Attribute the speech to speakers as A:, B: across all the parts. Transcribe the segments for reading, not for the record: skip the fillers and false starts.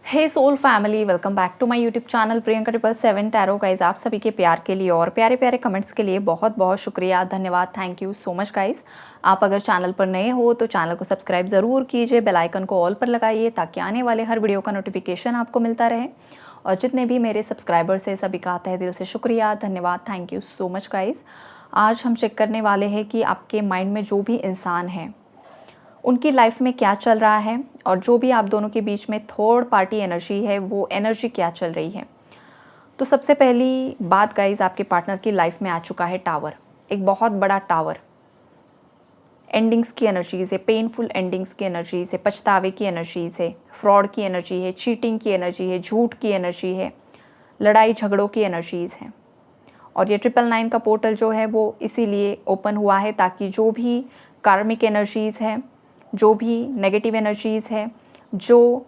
A: Hey soul family, welcome back to my YouTube channel Priyanka 777 tarot. Guys, आप सभी के प्यार के लिए और प्यारे प्यारे कमेंट्स के लिए बहुत बहुत शुक्रिया, धन्यवाद, thank you so much guys. आप अगर चैनल पर नए हो तो चैनल को सब्सक्राइब ज़रूर कीजिए, बेल आइकन को ऑल पर लगाइए ताकि आने वाले हर वीडियो का नोटिफिकेशन आपको मिलता रहे। और जितने भी मेरे सब्सक्राइबर्स हैं सभी का तहे दिल से शुक्रिया, धन्यवाद, thank you so much guys. आज हम चेक करने वाले हैं कि आपके माइंड में जो भी इंसान है उनकी लाइफ में क्या चल रहा है और जो भी आप दोनों के बीच में थर्ड पार्टी एनर्जी है वो एनर्जी क्या चल रही है। तो सबसे पहली बात गाइज, आपके पार्टनर की लाइफ में आ चुका है टावर, एक बहुत बड़ा टावर। एंडिंग्स की एनर्जीज है, पेनफुल एंडिंग्स की एनर्जीज है, पछतावे की एनर्जीज है, फ्रॉड की एनर्जी है, चीटिंग की एनर्जी है, झूठ की एनर्जी है, लड़ाई झगड़ों की एनर्जीज हैं। और ये 999 का पोर्टल जो है वो इसीलिए ओपन हुआ है ताकि जो भी कार्मिक एनर्जीज़ है, जो भी नेगेटिव एनर्जीज़ है, जो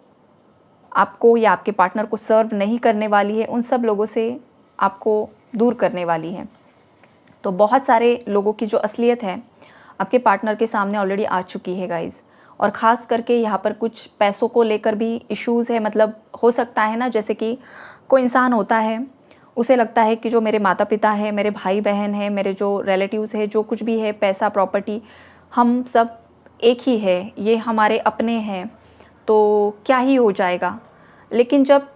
A: आपको या आपके पार्टनर को सर्व नहीं करने वाली है, उन सब लोगों से आपको दूर करने वाली है। तो बहुत सारे लोगों की जो असलियत है आपके पार्टनर के सामने ऑलरेडी आ चुकी है गाइज़। और ख़ास करके यहाँ पर कुछ पैसों को लेकर भी इश्यूज़ है। मतलब हो सकता है ना, जैसे कि कोई इंसान होता है, उसे लगता है कि जो मेरे माता पिता है, मेरे भाई बहन है, मेरे जो रिलेटिव्स है, जो कुछ भी है, पैसा प्रॉपर्टी, हम सब एक ही है, ये हमारे अपने हैं, तो क्या ही हो जाएगा। लेकिन जब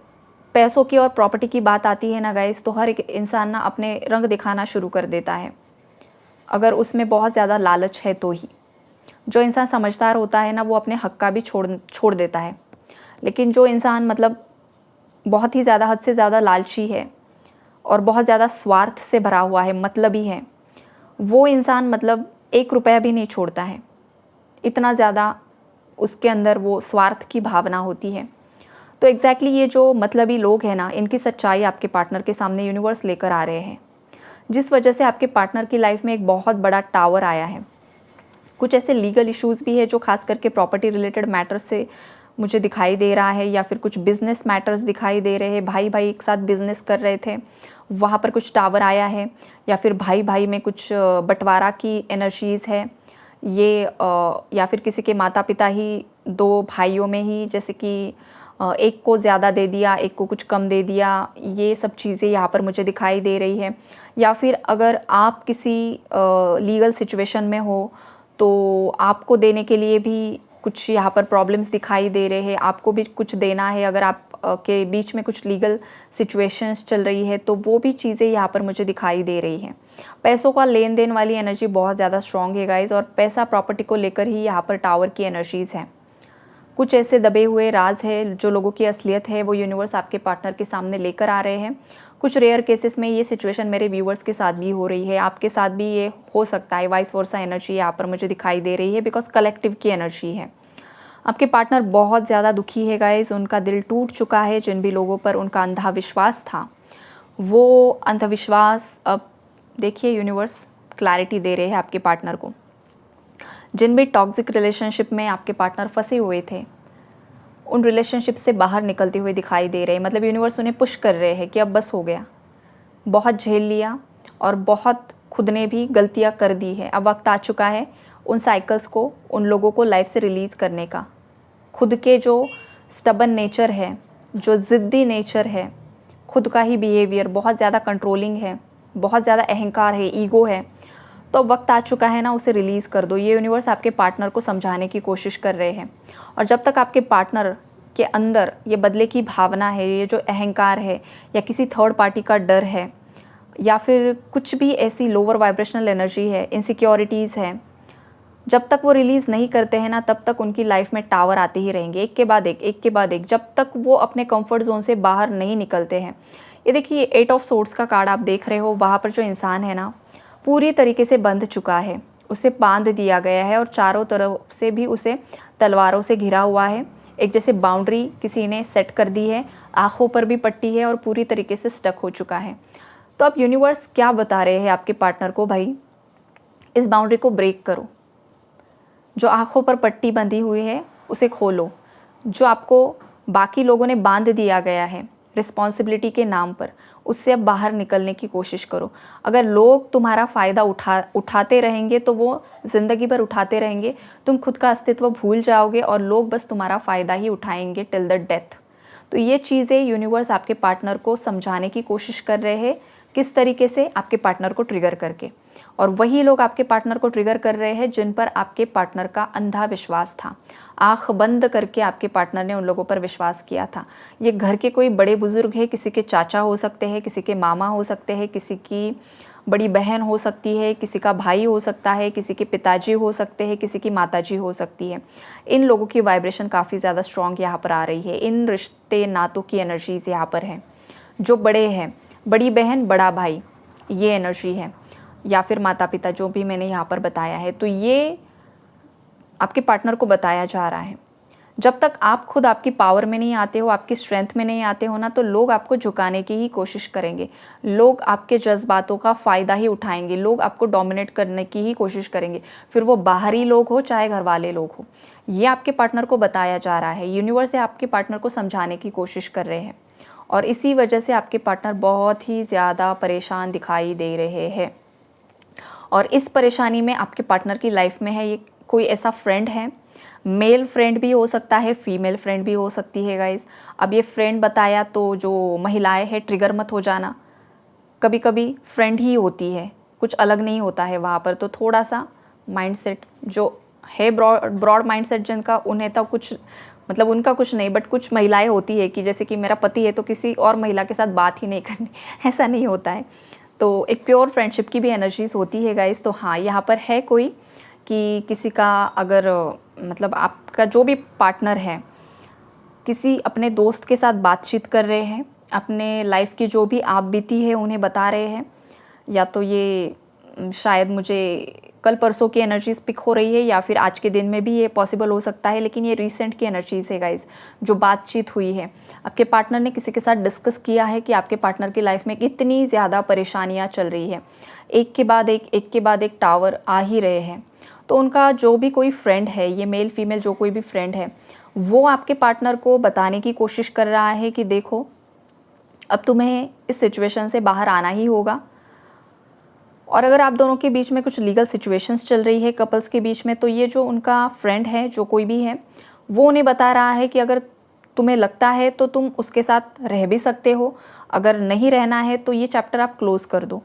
A: पैसों की और प्रॉपर्टी की बात आती है ना गाइस, तो हर एक इंसान ना अपने रंग दिखाना शुरू कर देता है, अगर उसमें बहुत ज़्यादा लालच है तो ही। जो इंसान समझदार होता है ना, वो अपने हक का भी छोड़ देता है। लेकिन जो इंसान मतलब बहुत ही ज़्यादा, हद से ज़्यादा लालची है और बहुत ज़्यादा स्वार्थ से भरा हुआ है, मतलबी है, वो इंसान मतलब 1 रुपया भी नहीं छोड़ता है। इतना ज़्यादा उसके अंदर वो स्वार्थ की भावना होती है। तो एग्जैक्टली ये जो मतलबी लोग हैं ना, इनकी सच्चाई आपके पार्टनर के सामने यूनिवर्स लेकर आ रहे हैं, जिस वजह से आपके पार्टनर की लाइफ में एक बहुत बड़ा टावर आया है। कुछ ऐसे लीगल इश्यूज़ भी है जो खास करके प्रॉपर्टी रिलेटेड मैटर्स से मुझे दिखाई दे रहा है, या फिर कुछ बिजनेस मैटर्स दिखाई दे रहे हैं। भाई भाई एक साथ बिजनेस कर रहे थे, वहाँ पर कुछ टावर आया है, या फिर भाई भाई में कुछ बंटवारा की एनर्जीज़ है ये, या फिर किसी के माता पिता ही 2 भाइयों में ही, जैसे कि एक को ज़्यादा दे दिया, एक को कुछ कम दे दिया, ये सब चीज़ें यहाँ पर मुझे दिखाई दे रही है। या फिर अगर आप किसी लीगल सिचुएशन में हो तो आपको देने के लिए भी कुछ यहाँ पर प्रॉब्लम्स दिखाई दे रहे हैं, आपको भी कुछ देना है। अगर आप के बीच में कुछ लीगल सिचुएशंस चल रही है तो वो भी चीज़ें यहाँ पर मुझे दिखाई दे रही हैं। पैसों का लेन देन वाली एनर्जी बहुत ज़्यादा स्ट्रॉन्ग है गाइज, और पैसा प्रॉपर्टी को लेकर ही यहाँ पर टावर की एनर्जीज़ हैं। कुछ ऐसे दबे हुए राज है, जो लोगों की असलियत है वो यूनिवर्स आपके पार्टनर के सामने लेकर आ रहे हैं। कुछ रेयर केसेस में ये सिचुएशन मेरे व्यूवर्स के साथ भी हो रही है, आपके साथ भी ये हो सकता है। वाइस वर्सा एनर्जी यहाँ पर मुझे दिखाई दे रही है, बिकॉज कलेक्टिव की एनर्जी है। आपके पार्टनर बहुत ज़्यादा दुखी है गाइज, उनका दिल टूट चुका है। जिन भी लोगों पर उनका अंधविश्वास था, वो अंधविश्वास अब देखिए यूनिवर्स क्लैरिटी दे रहे हैं आपके पार्टनर को। जिन भी टॉक्सिक रिलेशनशिप में आपके पार्टनर फंसे हुए थे, उन रिलेशनशिप से बाहर निकलते हुए दिखाई दे रहे हैं। मतलब यूनिवर्स उन्हें पुश कर रहे हैं कि अब बस हो गया, बहुत झेल लिया और बहुत खुद ने भी गलतियां कर दी है। अब वक्त आ चुका है उन साइकिल्स को, उन लोगों को लाइफ से रिलीज़ करने का। खुद के जो स्टबन नेचर है, जो ज़िद्दी नेचर है, खुद का ही बिहेवियर बहुत ज़्यादा कंट्रोलिंग है, बहुत ज़्यादा अहंकार है, ईगो है, तो वक्त आ चुका है ना, उसे रिलीज़ कर दो। ये यूनिवर्स आपके पार्टनर को समझाने की कोशिश कर रहे हैं। और जब तक आपके पार्टनर के अंदर ये बदले की भावना है, ये जो अहंकार है, या किसी थर्ड पार्टी का डर है, या फिर कुछ भी ऐसी लोअर वाइब्रेशनल एनर्जी है, इनसिक्योरिटीज़ है, जब तक वो रिलीज़ नहीं करते हैं ना, तब तक उनकी लाइफ में टावर आते ही रहेंगे, एक के बाद एक, एक के बाद एक, जब तक वो अपने कंफर्ट जोन से बाहर नहीं निकलते हैं। ये देखिए 8 ऑफ सोर्ड्स का कार्ड आप देख रहे हो, वहाँ पर जो इंसान है ना, पूरी तरीके से बंध चुका है, उसे बांध दिया गया है और चारों तरफ से भी उसे तलवारों से घिरा हुआ है। एक जैसे बाउंड्री किसी ने सेट कर दी है, आँखों पर भी पट्टी है और पूरी तरीके से स्टक हो चुका है। तो अब यूनिवर्स क्या बता रहे हैं आपके पार्टनर को, भाई इस बाउंड्री को ब्रेक करो, जो आँखों पर पट्टी बंधी हुई है उसे खोलो, जो आपको बाकी लोगों ने बांध दिया गया है रिस्पॉन्सिबिलिटी के नाम पर, उससे अब बाहर निकलने की कोशिश करो। अगर लोग तुम्हारा फ़ायदा उठाते रहेंगे तो वो ज़िंदगी भर उठाते रहेंगे, तुम खुद का अस्तित्व भूल जाओगे और लोग बस तुम्हारा फ़ायदा ही उठाएंगे टिल द डेथ। तो ये चीज़ें यूनिवर्स आपके पार्टनर को समझाने की कोशिश कर रहे हैं, किस तरीके से, आपके पार्टनर को ट्रिगर करके। और वही लोग आपके पार्टनर को ट्रिगर कर रहे हैं जिन पर आपके पार्टनर का अंधा विश्वास था। आँख बंद करके आपके पार्टनर ने उन लोगों पर विश्वास किया था। ये घर के कोई बड़े बुजुर्ग हैं, किसी के चाचा हो सकते हैं, किसी के मामा हो सकते हैं, किसी की बड़ी बहन हो सकती है, किसी का भाई हो सकता है, किसी के पिताजी हो सकते हैं, किसी की माताजी हो सकती है। इन लोगों की वाइब्रेशन काफ़ी ज़्यादा स्ट्रॉन्ग यहाँ पर आ रही है। इन रिश्ते नातों की एनर्जीज़ यहाँ पर हैं जो बड़े हैं, बड़ी बहन, बड़ा भाई, ये एनर्जी है, या फिर माता पिता, जो भी मैंने यहाँ पर बताया है। तो ये आपके पार्टनर को बताया जा रहा है। जब तक आप खुद आपकी पावर में नहीं आते हो, आपकी स्ट्रेंथ में नहीं आते हो ना, तो लोग आपको झुकाने की ही कोशिश करेंगे। लोग आपके जज्बातों का फ़ायदा ही उठाएंगे, लोग आपको डोमिनेट करने की ही कोशिश करेंगे, फिर वो बाहरी लोग हो चाहे घर वाले लोग हो। ये आपके पार्टनर को बताया जा रहा है। यूनिवर्स से आपके पार्टनर को समझाने की कोशिश कर रहे हैं और इसी वजह से आपके पार्टनर बहुत ही ज़्यादा परेशान दिखाई दे रहे हैं। और इस परेशानी में आपके पार्टनर की लाइफ में है ये कोई ऐसा फ्रेंड है, मेल फ्रेंड भी हो सकता है, फीमेल फ्रेंड भी हो सकती है गाइस। अब ये फ्रेंड बताया तो जो महिलाएं हैं ट्रिगर मत हो जाना, कभी कभी फ्रेंड ही होती है, कुछ अलग नहीं होता है वहाँ पर। तो थोड़ा सा माइंडसेट जो है ब्रॉड माइंडसेट जिनका, उन्हें तो कुछ मतलब उनका कुछ नहीं, बट कुछ महिलाएं होती है कि जैसे कि मेरा पति है तो किसी और महिला के साथ बात ही नहीं करनी, ऐसा नहीं होता है। तो एक प्योर फ्रेंडशिप की भी एनर्जीज होती है गाइस। तो हाँ, यहाँ पर है कोई कि किसी का अगर मतलब आपका जो भी पार्टनर है किसी अपने दोस्त के साथ बातचीत कर रहे हैं, अपने लाइफ की जो भी आप बीती है उन्हें बता रहे हैं, या तो ये शायद मुझे कल परसों की एनर्जीज पिक हो रही है या फिर आज के दिन में भी ये पॉसिबल हो सकता है, लेकिन ये रिसेंट की एनर्जीज है गाइज। जो बातचीत हुई है, आपके पार्टनर ने किसी के साथ डिस्कस किया है कि आपके पार्टनर की लाइफ में कितनी ज़्यादा परेशानियाँ चल रही है, एक के बाद एक टावर आ ही रहे हैं। तो उनका जो भी कोई फ्रेंड है, ये मेल फीमेल जो कोई भी फ्रेंड है, वो आपके पार्टनर को बताने की कोशिश कर रहा है कि देखो अब तुम्हें इस सिचुएशन से बाहर आना ही होगा। और अगर आप दोनों के बीच में कुछ लीगल सिचुएशंस चल रही है कपल्स के बीच में, तो ये जो उनका फ्रेंड है जो कोई भी है, वो उन्हें बता रहा है कि अगर तुम्हें लगता है तो तुम उसके साथ रह भी सकते हो, अगर नहीं रहना है तो ये चैप्टर आप क्लोज़ कर दो।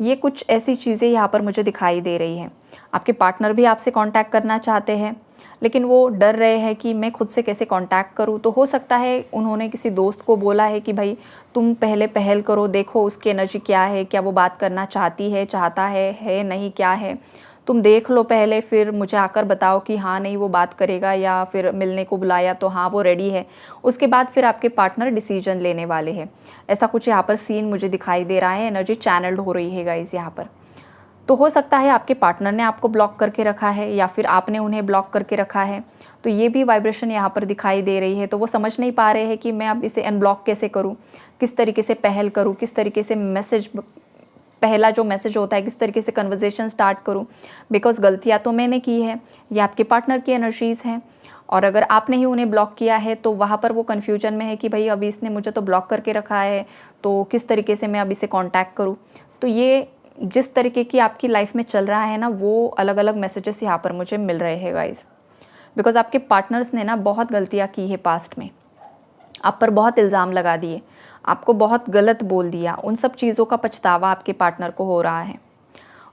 A: ये कुछ ऐसी चीज़ें यहाँ पर मुझे दिखाई दे रही हैं। आपके पार्टनर भी आपसे कांटेक्ट करना चाहते हैं, लेकिन वो डर रहे हैं कि मैं खुद से कैसे कांटेक्ट करूँ। तो हो सकता है उन्होंने किसी दोस्त को बोला है कि भाई तुम पहले पहल करो, देखो उसकी एनर्जी क्या है, क्या वो बात करना चाहती है, चाहता है नहीं, क्या है, तुम देख लो पहले, फिर मुझे आकर बताओ कि हाँ नहीं वो बात करेगा, या फिर मिलने को बुलाया तो हाँ वो रेडी है। उसके बाद फिर आपके पार्टनर डिसीजन लेने वाले हैं। ऐसा कुछ यहाँ पर सीन मुझे दिखाई दे रहा है, एनर्जी चैनल्ड हो रही है गाइस यहाँ पर। तो हो सकता है आपके पार्टनर ने आपको ब्लॉक करके रखा है या फिर आपने उन्हें ब्लॉक करके रखा है। तो ये भी वाइब्रेशन यहाँ पर दिखाई दे रही है। तो वो समझ नहीं पा रहे हैं कि मैं अब इसे अनब्लॉक कैसे करूँ, किस तरीके से पहल करूँ, किस तरीके से मैसेज, पहला जो मैसेज होता है किस तरीके से कन्वर्जेशन स्टार्ट करूँ। बिकॉज गलतियाँ तो मैंने की है, ये आपके पार्टनर की एनर्जीज़ हैं, और अगर आपने ही उन्हें ब्लॉक किया है तो वहाँ पर वो कन्फ्यूजन में है कि भाई अभी इसने मुझे तो ब्लॉक करके रखा है, तो किस तरीके से मैं अब इसे कॉन्टैक्ट करूँ। तो ये जिस तरीके की आपकी लाइफ में चल रहा है ना, वो अलग अलग मैसेजेस यहाँ पर मुझे मिल रहे हैं गाइज। बिकॉज आपके पार्टनर्स ने ना बहुत गलतियाँ की है पास्ट में, आप पर बहुत इल्ज़ाम लगा दिए, आपको बहुत गलत बोल दिया, उन सब चीज़ों का पछतावा आपके पार्टनर को हो रहा है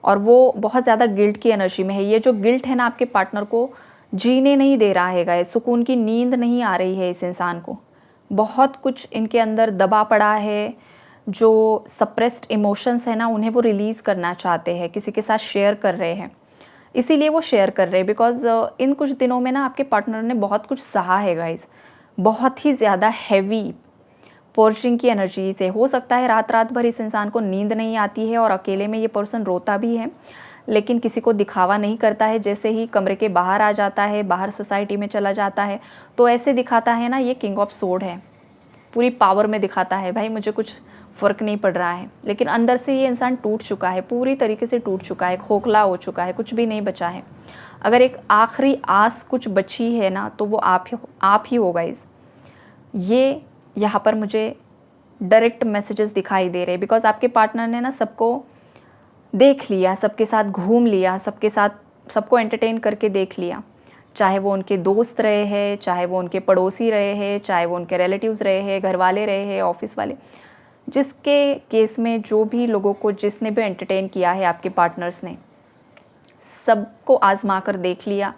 A: और वो बहुत ज़्यादा गिल्ट की एनर्जी में है। ये जो गिल्ट है ना आपके पार्टनर को जीने नहीं दे रहा है गाइस, सुकून की नींद नहीं आ रही है इस इंसान को। बहुत कुछ इनके अंदर दबा पड़ा है, जो सप्रेस्ड इमोशंस है ना उन्हें वो रिलीज़ करना चाहते हैं, किसी के साथ शेयर कर रहे हैं, इसीलिए वो शेयर कर रहे हैं। बिकॉज इन कुछ दिनों में ना आपके पार्टनर ने बहुत कुछ सहा है गाइस, बहुत ही ज़्यादा हैवी पोर्शिंग की एनर्जी से। हो सकता है रात रात भर इस इंसान को नींद नहीं आती है और अकेले में ये पर्सन रोता भी है, लेकिन किसी को दिखावा नहीं करता है। जैसे ही कमरे के बाहर आ जाता है, बाहर सोसाइटी में चला जाता है, तो ऐसे दिखाता है ना ये किंग ऑफ सोर्ड है, पूरी पावर में दिखाता है भाई मुझे कुछ फ़र्क नहीं पड़ रहा है। लेकिन अंदर से ये इंसान टूट चुका है, पूरी तरीके से टूट चुका है, खोखला हो चुका है, कुछ भी नहीं बचा है। अगर एक आखिरी आस कुछ बची है ना तो वो आप ही हो गाइस। ये यहाँ पर मुझे डायरेक्ट मैसेजेस दिखाई दे रहे हैं। बिकॉज आपके पार्टनर ने ना सबको देख लिया, सबके साथ घूम लिया, सबके साथ सबको एंटरटेन करके देख लिया चाहे वो उनके दोस्त रहे हैं, चाहे वो उनके पड़ोसी रहे हैं, चाहे वो उनके रिलेटिव्स रहे हैं, घर वाले रहे हैं, ऑफिस वाले, जिसके केस में जो भी लोगों को जिसने भी एंटरटेन किया है आपके पार्टनर्स ने, सबको आजमा कर देख लिया,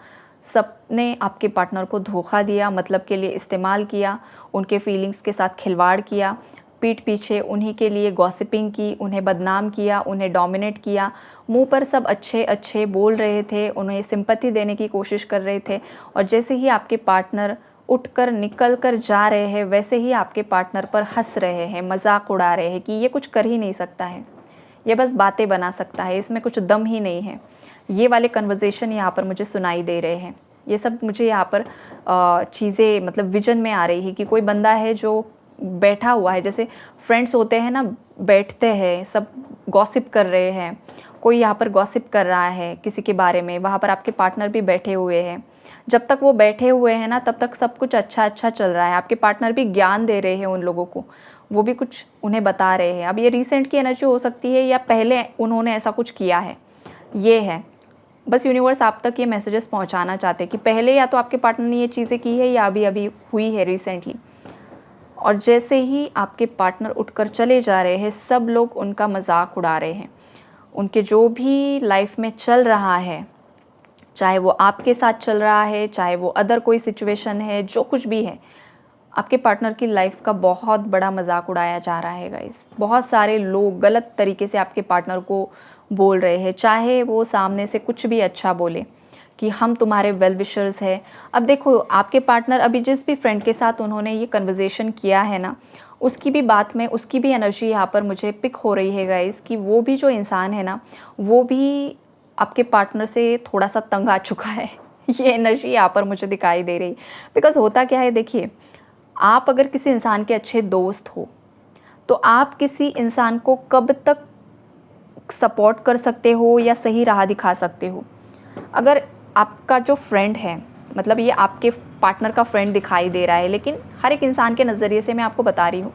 A: सबने आपके पार्टनर को धोखा दिया, मतलब के लिए इस्तेमाल किया, उनके फीलिंग्स के साथ खिलवाड़ किया, पीठ पीछे उन्हीं के लिए गॉसिपिंग की, उन्हें बदनाम किया, उन्हें डोमिनेट किया, मुंह पर सब अच्छे अच्छे बोल रहे थे, उन्हें सिंपैथी देने की कोशिश कर रहे थे, और जैसे ही आपके पार्टनर उठकर निकल कर जा रहे हैं वैसे ही आपके पार्टनर पर हंस रहे हैं, मजाक उड़ा रहे हैं कि ये कुछ कर ही नहीं सकता है, ये बस बातें बना सकता है, इसमें कुछ दम ही नहीं है। ये वाले कन्वर्जेशन यहाँ पर मुझे सुनाई दे रहे हैं। ये सब मुझे यहाँ पर चीज़ें मतलब विजन में आ रही है कि कोई बंदा है जो बैठा हुआ है, जैसे फ्रेंड्स होते हैं ना, बैठते हैं सब गॉसिप कर रहे हैं, कोई यहाँ पर गॉसिप कर रहा है किसी के बारे में, वहाँ पर आपके पार्टनर भी बैठे हुए हैं। जब तक वो बैठे हुए हैं ना तब तक सब कुछ अच्छा अच्छा चल रहा है, आपके पार्टनर भी ज्ञान दे रहे हैं उन लोगों को, वो भी कुछ उन्हें बता रहे हैं। अब ये रिसेंट की एनर्जी हो सकती है या पहले उन्होंने ऐसा कुछ किया है, ये है बस यूनिवर्स आप तक ये मैसेजेस पहुंचाना चाहते हैं कि पहले या तो आपके पार्टनर ने ये चीज़ें की है या अभी अभी हुई है रिसेंटली। और जैसे ही आपके पार्टनर उठकर चले जा रहे हैं सब लोग उनका मजाक उड़ा रहे हैं, उनके जो भी लाइफ में चल रहा है, चाहे वो आपके साथ चल रहा है, चाहे वो अदर कोई सिचुएशन है, जो कुछ भी है, आपके पार्टनर की लाइफ का बहुत बड़ा मजाक उड़ाया जा रहा है गाइस। बहुत सारे लोग गलत तरीके से आपके पार्टनर को बोल रहे हैं, चाहे वो सामने से कुछ भी अच्छा बोले कि हम तुम्हारे वेल विशर्स हैं। अब देखो आपके पार्टनर अभी जिस भी फ्रेंड के साथ उन्होंने ये कन्वर्जेशन किया है ना, उसकी भी बात में उसकी भी एनर्जी यहाँ पर मुझे पिक हो रही है गाइस कि वो भी जो इंसान है ना, वो भी आपके पार्टनर से थोड़ा सा तंग आ चुका है। ये एनर्जी यहाँ पर मुझे दिखाई दे रही। बिकॉज होता क्या है, देखिए आप अगर किसी इंसान के अच्छे दोस्त हो तो आप किसी इंसान को कब तक सपोर्ट कर सकते हो या सही राह दिखा सकते हो। अगर आपका जो फ्रेंड है, मतलब ये आपके पार्टनर का फ्रेंड दिखाई दे रहा है, लेकिन हर एक इंसान के नज़रिए से मैं आपको बता रही हूँ,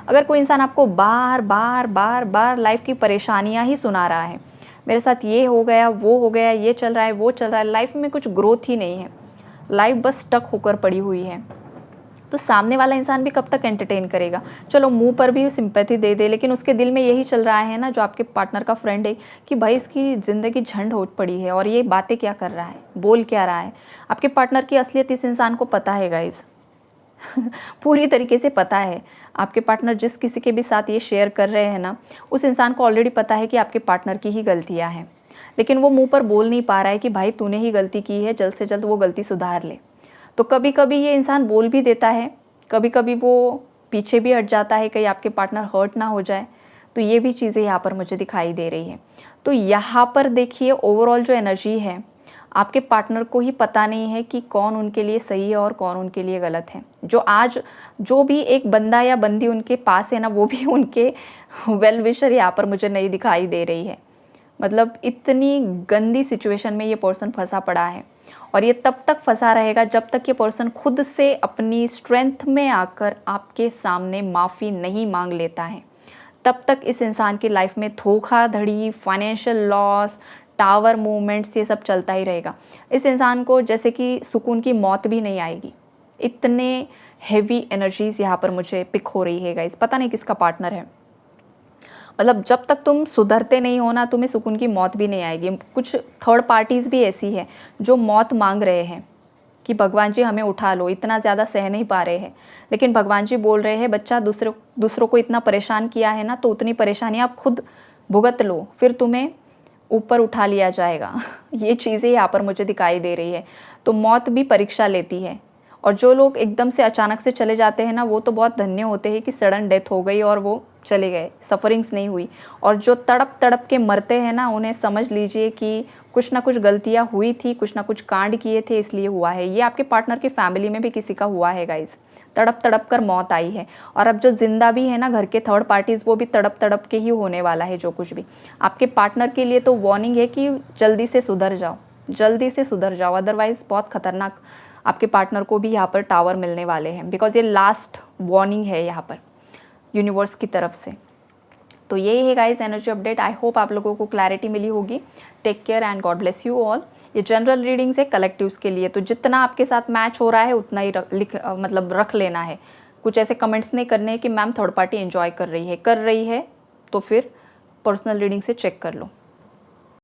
A: अगर कोई इंसान आपको बार बार बार बार लाइफ की परेशानियाँ ही सुना रहा है, मेरे साथ ये हो गया, वो हो गया, ये चल रहा है, वो चल रहा है, लाइफ में कुछ ग्रोथ ही नहीं है, लाइफ बस स्टक होकर पड़ी हुई है, तो सामने वाला इंसान भी कब तक एंटरटेन करेगा। चलो मुंह पर भी सिंपैथी दे दे, लेकिन उसके दिल में यही चल रहा है ना, जो आपके पार्टनर का फ्रेंड है, कि भाई इसकी ज़िंदगी झंड हो पड़ी है और ये बातें क्या कर रहा है, बोल क्या रहा है। आपके पार्टनर की असलियत इस इंसान को पता है गाइज। पूरी तरीके से पता है। आपके पार्टनर जिस किसी के भी साथ ये शेयर कर रहे हैं ना, उस इंसान को ऑलरेडी पता है कि आपके पार्टनर की ही गलतियाँ हैं, लेकिन वो मुँह पर बोल नहीं पा रहा है कि भाई तूने ही गलती की है, जल्द से जल्द वो गलती सुधार ले। तो कभी कभी ये इंसान बोल भी देता है, कभी कभी वो पीछे भी हट जाता है, कहीं आपके पार्टनर हर्ट ना हो जाए। तो ये भी चीज़ें यहाँ पर मुझे दिखाई दे रही है। तो यहाँ पर देखिए ओवरऑल जो एनर्जी है, आपके पार्टनर को ही पता नहीं है कि कौन उनके लिए सही है और कौन उनके लिए गलत है। जो आज जो भी एक बंदा या बंदी उनके पास है ना, वो भी उनके वेल विशर यहाँ पर मुझे नहीं दिखाई दे रही है। मतलब इतनी गंदी सिचुएशन में ये पर्सन फंसा पड़ा है, और ये तब तक फंसा रहेगा जब तक ये पर्सन खुद से अपनी स्ट्रेंथ में आकर आपके सामने माफ़ी नहीं मांग लेता है। तब तक इस इंसान की लाइफ में धोखाधड़ी, फाइनेंशियल लॉस, टावर मूवमेंट्स, ये सब चलता ही रहेगा। इस इंसान को जैसे कि सुकून की मौत भी नहीं आएगी। इतने हेवी एनर्जीज़ यहाँ पर मुझे पिक हो रही है गाइस। पता नहीं किसका पार्टनर है। मतलब जब तक तुम सुधरते नहीं हो ना, तुम्हें सुकून की मौत भी नहीं आएगी। कुछ थर्ड पार्टीज़ भी ऐसी है जो मौत मांग रहे हैं कि भगवान जी हमें उठा लो, इतना ज़्यादा सह नहीं पा रहे हैं। लेकिन भगवान जी बोल रहे हैं बच्चा, दूसरों को इतना परेशान किया है ना, तो उतनी परेशानी आप खुद भुगत लो, फिर तुम्हें ऊपर उठा लिया जाएगा। ये चीज़ें यहाँ पर मुझे दिखाई दे रही है। तो मौत भी परीक्षा लेती है, और जो लोग एकदम से अचानक से चले जाते हैं ना, वो तो बहुत धन्य होते हैं कि सडन डेथ हो गई और वो चले गए, सफरिंग्स नहीं हुई। और जो तड़प तड़प के मरते हैं ना, उन्हें समझ लीजिए कि कुछ ना कुछ गलतियाँ हुई थी, कुछ ना कुछ कांड किए थे, इसलिए हुआ है। ये आपके पार्टनर की फैमिली में भी किसी का हुआ है गाइज, तड़प तड़प कर मौत आई है। और अब जो जिंदा भी है ना घर के थर्ड पार्टीज़, वो भी तड़प तड़प के ही होने वाला है जो कुछ भी। आपके पार्टनर के लिए तो वार्निंग है कि जल्दी से सुधर जाओ, जल्दी से सुधर जाओ, अदरवाइज़ बहुत खतरनाक आपके पार्टनर को भी यहाँ पर टावर मिलने वाले हैं। बिकॉज ये लास्ट वार्निंग है यहाँ पर यूनिवर्स की तरफ से। तो ये है guys energy update. I hope आप लोगों को क्लैरिटी मिली होगी। Take care and God bless you all. ये जनरल रीडिंग्स है कलेक्टिव्स के लिए, तो जितना आपके साथ मैच हो रहा है उतना ही मतलब रख लेना है। कुछ ऐसे कमेंट्स नहीं करने हैं कि मैम थर्ड पार्टी एंजॉय कर रही है, तो फिर पर्सनल रीडिंग से चेक कर लो।